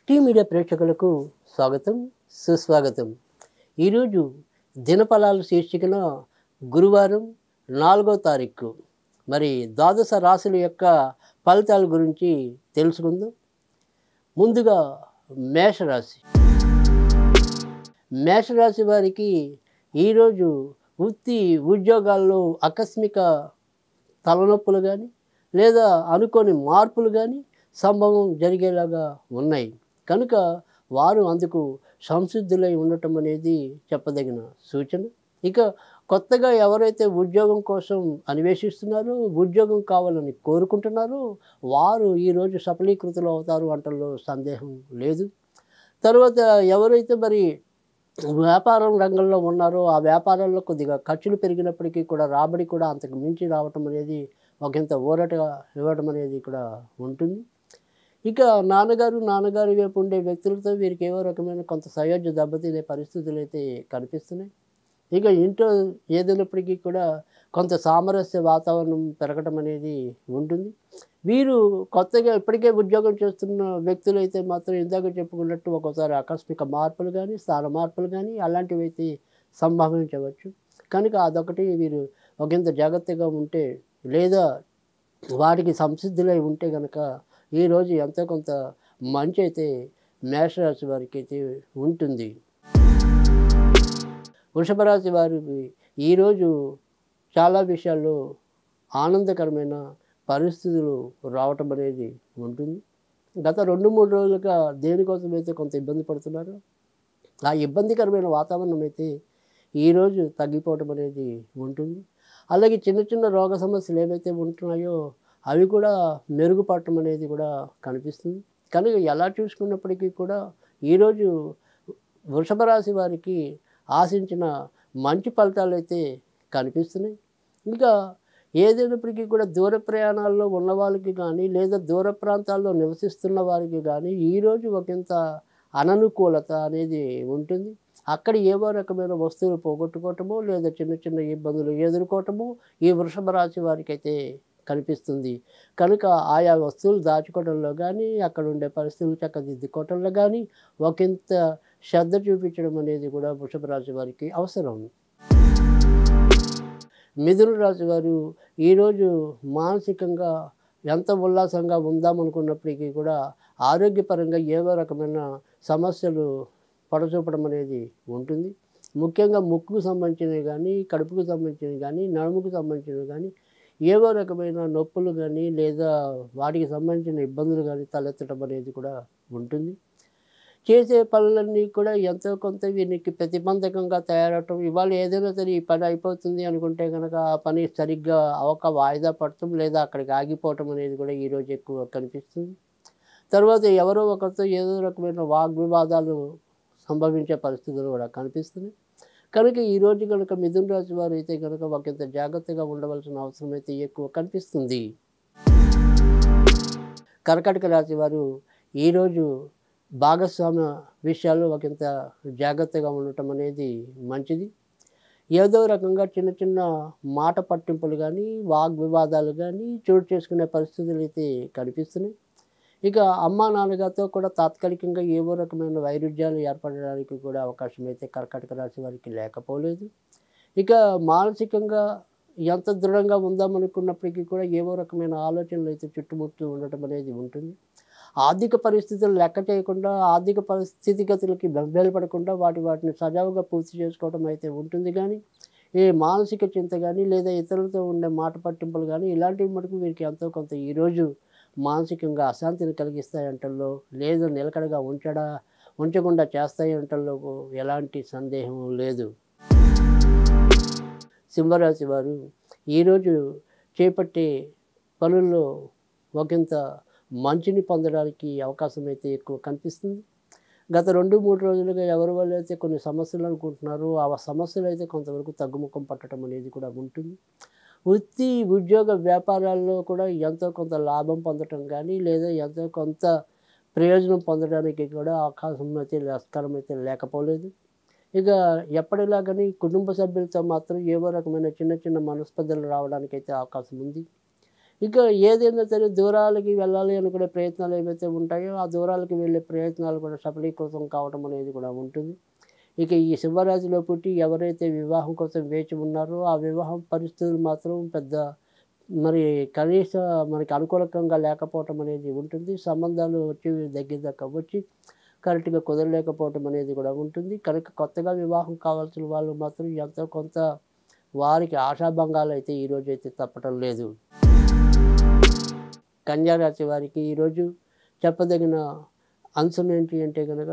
Tea media ప్రేక్షకులకు స్వాగతం, సుస్వాగతం. ఈరోజు దినఫలాలు శీర్షికన గురువారం 4వ తారీఖు మరి ద్వాదశ రాశుల యొక్క ఫలితాల గురించి తెలుసుకుందాం. ముందుగా మేషరాశి. మేషరాశి వారికి ఈరోజు వృత్తి ఉద్యోగాల్లో ఆకస్మిక తలనొప్పులు కానీ లేదా అనుకోని మార్పులు కానీ సంభవం జరిగేలాగా ఉన్నాయి. కనుక వారు అందుకు సంసిద్ధులై ఉండటం అనేది చెప్పదగిన సూచన. ఇక కొత్తగా ఎవరైతే ఉద్యోగం కోసం అన్వేషిస్తున్నారో, ఉద్యోగం కావాలని కోరుకుంటున్నారో వారు ఈరోజు సఫలీకృతులు అవుతారు అంటల్లో సందేహం లేదు. తర్వాత ఎవరైతే మరి వ్యాపారం రంగంలో ఉన్నారో ఆ వ్యాపారాల్లో కొద్దిగా ఖర్చులు పెరిగినప్పటికీ కూడా రాబడి కూడా అంతకు మించి రావటం అనేది ఒకంత ఊరట ఇవ్వడం అనేది కూడా ఉంటుంది. ఇక నాన్నగారి వైపు ఉండే వ్యక్తులతో వీరికి ఏవో రకమైన కొంత సయోధ్య దెబ్బతినే పరిస్థితులు అయితే కనిపిస్తున్నాయి. ఇక ఇంట్లో ఏదైనప్పటికీ కూడా కొంత సామరస్య వాతావరణం పెరగడం అనేది ఉంటుంది. వీరు కొత్తగా ఇప్పటికే ఉద్యోగం చేస్తున్న వ్యక్తులు అయితే మాత్రం ఇందాక చెప్పుకున్నట్టు ఒక్కోసారి ఆకస్మిక మార్పులు కానీ స్థాన మార్పులు కానీ అలాంటివి అయితే సంభవించవచ్చు. కనుక అదొకటి వీరు ఒకంత జాగ్రత్తగా ఉంటే లేదా వాటికి సంసిద్ధులై ఉంటే కనుక ఈరోజు ఎంతో కొంత మంచి అయితే మేషరాశి వారికి అయితే ఉంటుంది. వృషభ రాశి వారికి ఈరోజు చాలా విషయాల్లో ఆనందకరమైన పరిస్థితులు రావటం అనేది ఉంటుంది. గత 2-3 రోజులుగా దేనికోసమైతే కొంత ఇబ్బంది పడుతున్నారో ఆ ఇబ్బందికరమైన వాతావరణం అయితే ఈరోజు తగ్గిపోవటం అనేది ఉంటుంది. అలాగే చిన్న చిన్న రోగ సమస్యలు ఏవైతే ఉంటున్నాయో అవి కూడా మెరుగుపడటం అనేది కూడా కనిపిస్తుంది. కనుక ఎలా చూసుకున్నప్పటికీ కూడా ఈరోజు వృషభ రాశి వారికి ఆశించిన మంచి ఫలితాలు అయితే కనిపిస్తున్నాయి. ఇంకా ఏదైనప్పటికీ కూడా దూర ప్రయాణాల్లో ఉన్న వాళ్ళకి కానీ లేదా దూర ప్రాంతాల్లో నివసిస్తున్న వారికి కానీ ఈరోజు ఒకంత అననుకూలత అనేది ఉంటుంది. అక్కడ ఏవో రకమైన వస్తువులు పోగొట్టుకోవటము లేదా చిన్న చిన్న ఇబ్బందులు ఎదుర్కోవటము ఈ వృషభ రాశి వారికి అయితే కనిపిస్తుంది. కనుక ఆయా వస్తువులు దాచుకోవడంలో కానీ అక్కడ ఉండే పరిస్థితులు చక్కదిద్దుకోవటంలో కానీ ఒకంత శ్రద్ధ చూపించడం అనేది కూడా వృషభ రాశి వారికి అవసరం. మిథున రాశి వారు ఈరోజు మానసికంగా ఎంత ఉల్లాసంగా ఉందామనుకున్నప్పటికీ కూడా ఆరోగ్యపరంగా ఏవో రకమైన సమస్యలు పడచూపడం అనేది ఉంటుంది. ముఖ్యంగా ముక్కుకు సంబంధించినవి కానీ కడుపుకు సంబంధించినవి కానీ నడుముకు సంబంధించినవి కానీ ఏవో రకమైన నొప్పులు కానీ లేదా వాటికి సంబంధించిన ఇబ్బందులు కానీ తలెత్తడం అనేది కూడా ఉంటుంది. చేసే పనులన్నీ కూడా ఎంతో కొంత వీరికి ప్రతిబంధకంగా తయారవటం, ఇవాళ ఏదైనా సరే ఈ పని అయిపోతుంది అనుకుంటే కనుక ఆ పని సరిగ్గా వాయిదా పడటం లేదా అక్కడికి ఆగిపోవటం అనేది కూడా ఈరోజు ఎక్కువ కనిపిస్తుంది. తర్వాత ఎవరో ఒకరితో ఏదో రకమైన వాగ్వివాదాలు సంభవించే పరిస్థితులు కూడా కనిపిస్తున్నాయి. కనుక ఈరోజు కనుక మిథున రాశి వారు అయితే కనుక ఒకంత జాగ్రత్తగా ఉండవలసిన అవసరం అయితే ఎక్కువ కనిపిస్తుంది. కర్కాటక రాశి వారు ఈరోజు భాగస్వామ్య విషయాల్లో ఒకంత జాగ్రత్తగా ఉండటం అనేది మంచిది. ఏదో రకంగా చిన్న చిన్న మాట పట్టింపులు కానీ వాగ్వివాదాలు కానీ చోటు చేసుకునే పరిస్థితులు అయితే కనిపిస్తున్నాయి. ఇక అమ్మా నాన్నగారితో కూడా తాత్కాలికంగా ఏవో రకమైన వైరుధ్యాలు ఏర్పడడానికి కూడా అవకాశం అయితే కర్కాటక రాశి వారికి లేకపోలేదు. ఇక మానసికంగా ఎంత దృఢంగా ఉందామనుకున్నప్పటికీ కూడా ఏవో రకమైన ఆలోచనలు అయితే చుట్టుముట్టు ఉండటం అనేది ఉంటుంది. ఆర్థిక పరిస్థితులు లెక్క చేయకుండా ఆర్థిక స్థితిగతులకి బెంబేలు వాటిని సజావుగా పూర్తి చేసుకోవడం అయితే ఉంటుంది. కానీ ఏ మానసిక చింత కానీ లేదా ఇతరులతో ఉండే మాట పట్టింపులు కానీ ఇలాంటివి మటుకు వీరికి ఎంతో కొంత ఈరోజు మానసికంగా అశాంతిని కలిగిస్తాయంటల్లో లేదా నిలకడగా ఉంచకుండా చేస్తాయంటల్లో ఎలాంటి సందేహం లేదు. సింహరాశి వారు ఈరోజు చేపట్టే పనుల్లో ఒకంత మంచిని పొందడానికి అవకాశం అయితే ఎక్కువ కనిపిస్తుంది. గత 2-3 రోజులుగా ఎవరి వల్ల అయితే కొన్ని సమస్యలు అనుకుంటున్నారో ఆ సమస్యలు అయితే కొంతవరకు తగ్గుముఖం పట్టడం అనేది కూడా ఉంటుంది. వృత్తి ఉద్యోగ వ్యాపారాల్లో కూడా ఎంతో కొంత లాభం పొందటం కానీ లేదా ఎంతో కొంత ప్రయోజనం పొందడానికి కూడా అవకాశం అయితే ఆస్కారం అయితే లేకపోలేదు. ఇక ఎప్పటిలాగానే కుటుంబ సభ్యులతో మాత్రం ఏవో రకమైన చిన్న చిన్న మనస్పర్ధలు రావడానికైతే అవకాశం ఉంది. ఇక ఏదైనా సరే దూరాలకి వెళ్ళాలి అనుకునే ప్రయత్నాలు ఏవైతే ఉంటాయో, ఆ దూరాలకి వెళ్ళే ప్రయత్నాలు కూడా సఫలీకృతం కావటం అనేది కూడా ఉంటుంది. ఇక ఈ సింహరాశిలో పుట్టి ఎవరైతే వివాహం కోసం వేచి ఉన్నారో, ఆ వివాహం పరిస్థితులు మాత్రం పెద్ద మరి కనీస మనకి అనుకూలకంగా లేకపోవటం అనేది ఉంటుంది. సంబంధాలు వచ్చి దగ్గర దాకా వచ్చి కరెక్ట్‌గా కుదరలేకపోవటం అనేది కూడా ఉంటుంది. కనుక కొత్తగా వివాహం కావాల్సిన వాళ్ళు మాత్రం ఎంతో కొంత వారికి ఆశాభంగాలైతే ఈరోజైతే తప్పటం లేదు. కన్యా రాశి వారికి ఈరోజు చెప్పదగిన అంశం ఏంటి అంటే గనక,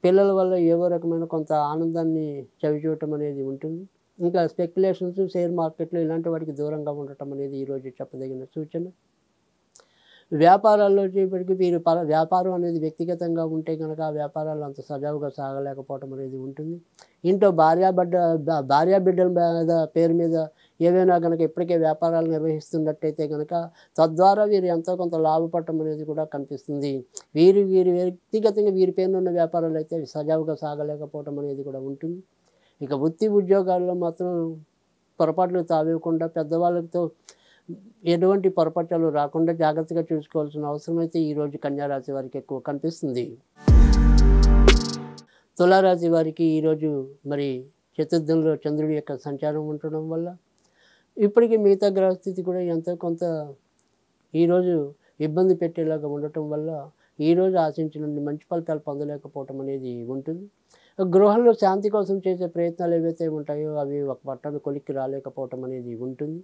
పిల్లల వల్ల ఏవో రకమైన కొంత ఆనందాన్ని చవిచూడటం అనేది ఉంటుంది. ఇంకా స్పెక్యులేషన్స్, షేర్ మార్కెట్‌లో ఇలాంటి వాటికి దూరంగా ఉండటం అనేది ఈరోజు చెప్పదగిన సూచన. వ్యాపారాల్లో వచ్చేప్పటికి వీరు వ్యాపారం అనేది వ్యక్తిగతంగా ఉంటే గనక ఆ వ్యాపారాలు అంత సజావుగా సాగలేకపోవటం అనేది ఉంటుంది. ఇంట్లో భార్యా బిడ్డల మీద పేరు మీద ఏవైనా గనక ఇప్పటికే వ్యాపారాలు నిర్వహిస్తున్నట్టయితే గనక తద్వారా వీరు ఎంతో కొంత లాభపడటం అనేది కూడా కనిపిస్తుంది. వీరి వ్యక్తిగతంగా వీరి పేరున ఉన్న వ్యాపారాలు అయితే సజావుగా సాగలేకపోవటం అనేది కూడా ఉంటుంది. ఇక వృత్తి ఉద్యోగాల్లో మాత్రం పొరపాట్లు తావివ్వకుండా పెద్దవాళ్ళతో ఎటువంటి పొరపాట్లు రాకుండా జాగ్రత్తగా చూసుకోవాల్సిన అవసరం అయితే ఈరోజు కన్యా రాశి వారికి ఎక్కువ కనిపిస్తుంది. తులారాశి వారికి ఈరోజు మరి చతుర్థంలో చంద్రుడి యొక్క సంచారం ఉండడం వల్ల ఇప్పటికీ మిగతా గ్రహస్థితి కూడా ఎంతో కొంత ఈరోజు ఇబ్బంది పెట్టేలాగా ఉండటం వల్ల ఈరోజు ఆశించిన మంచి ఫలితాలు పొందలేకపోవటం అనేది ఉంటుంది. గృహంలో శాంతి కోసం చేసే ప్రయత్నాలు ఏవైతే ఉంటాయో అవి ఒక పట్టాన కొలిక్కి రాలేకపోవటం అనేది ఉంటుంది.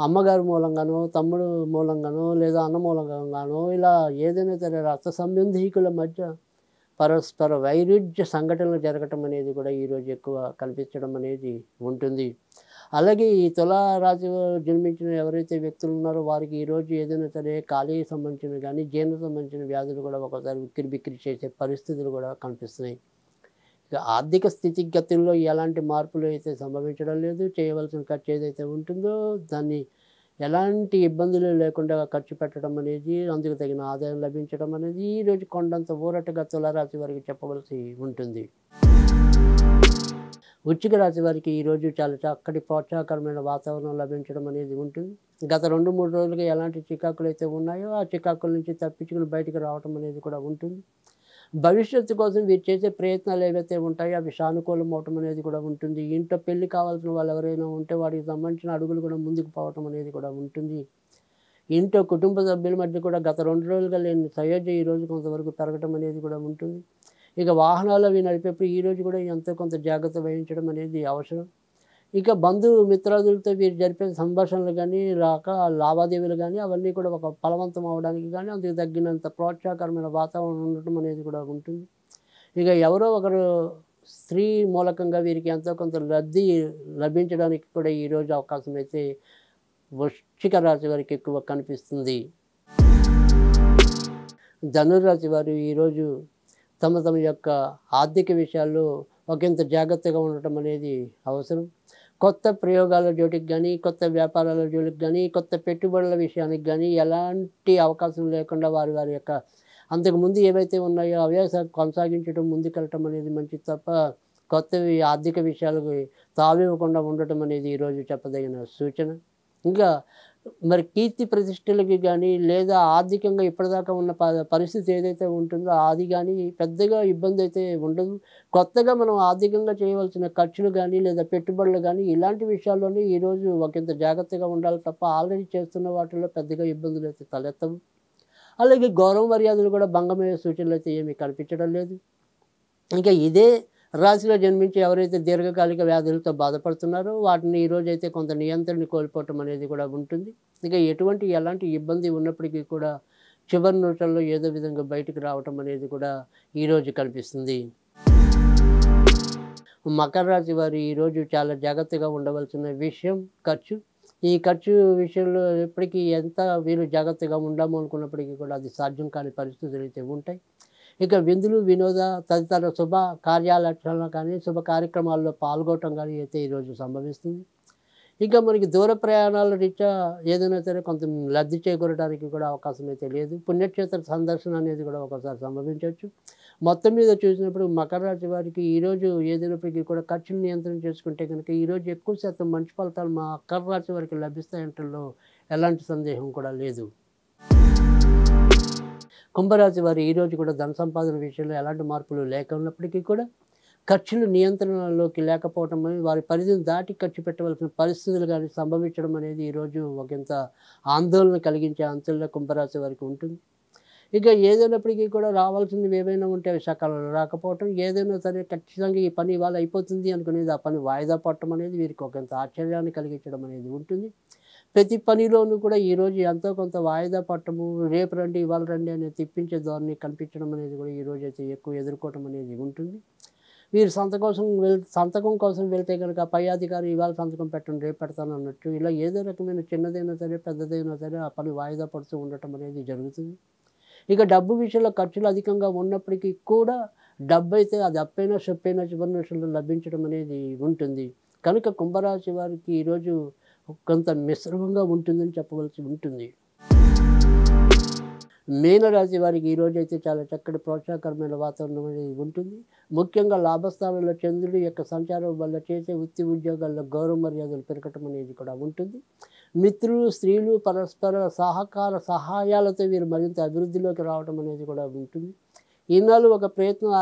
అమ్మగారి మూలంగానో, తమ్ముడు మూలంగానో, లేదా అన్న మూలంగానో ఇలా ఏదైనా సరే రక్త సంబంధీకుల మధ్య పరస్పర వైరుధ్య సంఘటనలు జరగటం అనేది కూడా ఈరోజు ఎక్కువ కనిపించడం అనేది ఉంటుంది. అలాగే ఈ తులారాశిలో జన్మించిన ఎవరైతే వ్యక్తులు ఉన్నారో వారికి ఈరోజు ఏదైనా సరే కాలేయ సంబంధించిన కానీ జీర్ణ సంబంధించిన వ్యాధులు కూడా ఒకసారి ఉక్కిరి బిక్కిరి చేసే పరిస్థితులు కూడా కనిపిస్తున్నాయి. ఇక ఆర్థిక స్థితిగతుల్లో ఎలాంటి మార్పులు అయితే సంభవించడం లేదు. చేయవలసిన ఖర్చు ఏదైతే ఉంటుందో దాన్ని ఎలాంటి ఇబ్బందులు లేకుండా ఖర్చు పెట్టడం అనేది, అందుకు తగిన ఆదాయం లభించడం అనేది ఈరోజు కొండంత ఊరటగా తులారాశి వారికి చెప్పవలసి ఉంటుంది. వృశ్చిక రాశి వారికి ఈరోజు చాలా చక్కటి ప్రోత్సాహకరమైన వాతావరణం లభించడం అనేది ఉంటుంది. గత 2-3 రోజులుగా ఎలాంటి చికాకులు అయితే ఉన్నాయో ఆ చికాకుల నుంచి తప్పించుకుని బయటకు రావడం అనేది కూడా ఉంటుంది. భవిష్యత్తు కోసం వీరు చేసే ప్రయత్నాలు ఏవైతే ఉంటాయో అవి సానుకూలం అవటం అనేది కూడా ఉంటుంది. ఇంట్లో పెళ్లి కావాల్సిన వాళ్ళు ఎవరైనా ఉంటే వాటికి సంబంధించిన అడుగులు కూడా ముందుకు పోవటం అనేది కూడా ఉంటుంది. ఇంట్లో కుటుంబ సభ్యుల మధ్య కూడా గత 2 రోజులుగా లేని సయోధ్య ఈరోజు కొంతవరకు పెరగటం అనేది కూడా ఉంటుంది. ఇక వాహనాలు అవి నడిపేప్పుడు ఈరోజు కూడా ఎంతో కొంత జాగ్రత్త వహించడం అనేది అవసరం. ఇక మిత్రాదులతో వీరు జరిపే సంభాషణలు కానీ లావాదేవీలు కానీ అవన్నీ కూడా ఒక ఫలవంతం అవ్వడానికి కానీ అందుకు తగ్గినంత ప్రోత్సాహకరమైన వాతావరణం ఉండటం అనేది కూడా ఉంటుంది. ఇక ఎవరో ఒకరు స్త్రీ మూలకంగా వీరికి ఎంతో కొంత లబ్ధి లభించడానికి కూడా ఈరోజు అవకాశం అయితే వృశ్చిక రాశి వారికి ఎక్కువ కనిపిస్తుంది. ధనుర్రాశి వారు ఈరోజు తమ యొక్క ఆర్థిక విషయాల్లో ఒకంత జాగ్రత్తగా ఉండటం అనేది అవసరం. కొత్త ప్రయోగాల జోలికి కానీ, కొత్త వ్యాపారాల జోలికి కానీ, కొత్త పెట్టుబడుల విషయానికి కానీ ఎలాంటి అవకాశం లేకుండా వారి యొక్క అంతకుముందు ఏవైతే ఉన్నాయో అవే కొనసాగించడం, ముందుకెళ్ళటం అనేది మంచిది తప్ప కొత్తవి ఆర్థిక విషయాలకు తావివ్వకుండా ఉండటం అనేది ఈరోజు చెప్పదగిన సూచన. ఇంకా మరి కీర్తి ప్రతిష్టలకి కానీ లేదా ఆర్థికంగా ఇప్పటిదాకా ఉన్న పరిస్థితి ఏదైతే ఉంటుందో అది కానీ పెద్దగా ఇబ్బంది అయితే ఉండదు. కొత్తగా మనం ఆర్థికంగా చేయవలసిన ఖర్చులు కానీ లేదా పెట్టుబడులు కానీ ఇలాంటి విషయాల్లోనే ఈరోజు ఒకంత జాగ్రత్తగా ఉండాలి తప్ప ఆల్రెడీ చేస్తున్న వాటిల్లో పెద్దగా ఇబ్బందులు అయితే తలెత్తవు. అలాగే గౌరవ మర్యాదలు కూడా భంగమయ్యే సూచనలు అయితే ఏమీ కనిపించడం లేదు. ఇంకా ఇదే రాశిలో జన్మించి ఎవరైతే దీర్ఘకాలిక వ్యాధులతో బాధపడుతున్నారో వాటిని ఈరోజైతే కొంత నియంత్రణ కోల్పోవటం అనేది కూడా ఉంటుంది. ఇక ఎలాంటి ఇబ్బంది ఉన్నప్పటికీ కూడా చివరి నిమిషాల్లో ఏదో విధంగా బయటకు రావటం అనేది కూడా ఈరోజు కనిపిస్తుంది. మకర రాశి వారు ఈరోజు చాలా జాగ్రత్తగా ఉండవలసిన విషయం ఖర్చు. ఈ ఖర్చు విషయంలో ఎప్పటికీ ఎంత వీరు జాగ్రత్తగా ఉండాము అనుకున్నప్పటికీ కూడా అది సాధ్యం కాని పరిస్థితులు అయితే ఉంటాయి. ఇక విందులు, వినోద తదితర శుభ కార్యాలక్షణాలు కానీ, శుభ కార్యక్రమాల్లో పాల్గొనటం కానీ అయితే ఈరోజు సంభవిస్తుంది. ఇంకా మనకి దూర ప్రయాణాల రీత్యా ఏదైనా సరే కొంత లబ్ధి చేకూరడానికి కూడా అవకాశం అయితే లేదు. పుణ్యక్షేత్ర సందర్శన అనేది కూడా ఒకసారి సంభవించవచ్చు. మొత్తం మీద చూసినప్పుడు మకర రాశి వారికి ఈరోజు ఏదైనప్పటికీ కూడా ఖర్చులు నియంత్రణ చేసుకుంటే గనుక ఈరోజు ఎక్కువ శాతం మంచి ఫలితాలు మకర రాశి వారికి లభిస్తాయంటలో ఎలాంటి సందేహం కూడా లేదు. కుంభరాశి వారు ఈరోజు కూడా ధన సంపాదన విషయంలో ఎలాంటి మార్పులు లేకున్నప్పటికీ కూడా ఖర్చులు నియంత్రణలోకి లేకపోవటం అనేది వారి పరిధిని దాటి ఖర్చు పెట్టవలసిన పరిస్థితులు కానీ సంభవించడం అనేది ఈరోజు ఒకంత ఆందోళన కలిగించే అంచుల్లో కుంభరాశి వారికి ఉంటుంది. ఇక ఏదైనప్పటికీ కూడా రావాల్సినవి ఏవైనా ఉంటే అవి సకాలంలో రాకపోవటం, ఏదైనా సరే ఖచ్చితంగా ఈ పని ఇవాళ అయిపోతుంది అనుకునేది ఆ పని వాయిదా పడటం అనేది వీరికి ఒకంత ఆశ్చర్యాన్ని కలిగించడం అనేది ఉంటుంది. ప్రతి పనిలోనూ కూడా ఈరోజు ఎంతో కొంత వాయిదా పట్టము, రేపు రండి ఇవాళ రండి అనేది తిప్పించే ధోరణి కనిపించడం అనేది కూడా ఈరోజు అయితే ఎక్కువ ఎదుర్కోవటం అనేది ఉంటుంది. వీరు సంతకం కోసం వెళ్తే కనుక పై అధికారి ఇవాళ సంతకం పెట్టండి రేపు పెడతాను అన్నట్టు ఇలా ఏదో రకమైన చిన్నదైనా సరే పెద్దదైనా సరే ఆ పని వాయిదా పడుతూ ఉండటం అనేది జరుగుతుంది. ఇక డబ్బు విషయంలో ఖర్చులు అధికంగా ఉన్నప్పటికీ కూడా డబ్బు అయితే అది అప్పైనా సొప్పైనా చివరి నిమిషంలో లభించడం అనేది ఉంటుంది. కనుక కుంభరాశి వారికి ఈరోజు కొంత మిశ్రమంగా ఉంటుందని చెప్పవలసి ఉంటుంది. మీనరాశి వారికి ఈరోజైతే చాలా చక్కటి ప్రోత్సాహకరమైన వాతావరణం అనేది ఉంటుంది. ముఖ్యంగా లాభస్థానంలో చంద్రుడి యొక్క సంచారం వల్ల చేసే వృత్తి ఉద్యోగాల్లో గౌరవ మర్యాదలు పెరగటం అనేది కూడా ఉంటుంది. మిత్రులు, స్త్రీలు పరస్పర సహకార సహాయాలతో వీరు మరింత అభివృద్ధిలోకి రావడం అనేది కూడా ఉంటుంది. ఈనాడు ఒక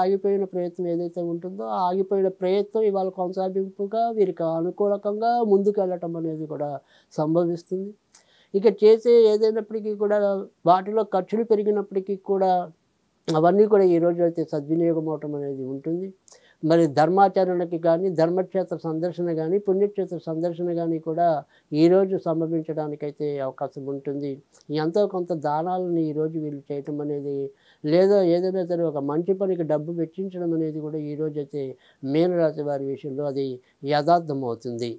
ఆగిపోయిన ప్రయత్నం ఏదైతే ఉంటుందో ఆ ఆగిపోయిన ప్రయత్నం ఇవాళ కొనసాగింపుగా వీరికి అనుకూలకంగా ముందుకు వెళ్ళటం అనేది కూడా సంభవిస్తుంది. ఇక చేసే ఏదైనప్పటికీ కూడా వాటిలో ఖర్చులు పెరిగినప్పటికీ కూడా అవన్నీ కూడా ఈరోజు అయితే సద్వినియోగం అవటం అనేది ఉంటుంది. మరి ధర్మాచరణకి కానీ, ధర్మక్షేత్ర సందర్శన కానీ, పుణ్యక్షేత్ర సందర్శన కానీ కూడా ఈరోజు సంభవించడానికైతే అవకాశం ఉంటుంది. ఎంతో కొంత దానాలను ఈరోజు వీళ్ళు చేయటం అనేది లేదా ఏదైనా సరే ఒక మంచి పనికి డబ్బు వెచ్చించడం అనేది కూడా ఈరోజైతే మీనరాశి వారి విషయంలో అది యథార్థమవుతుంది.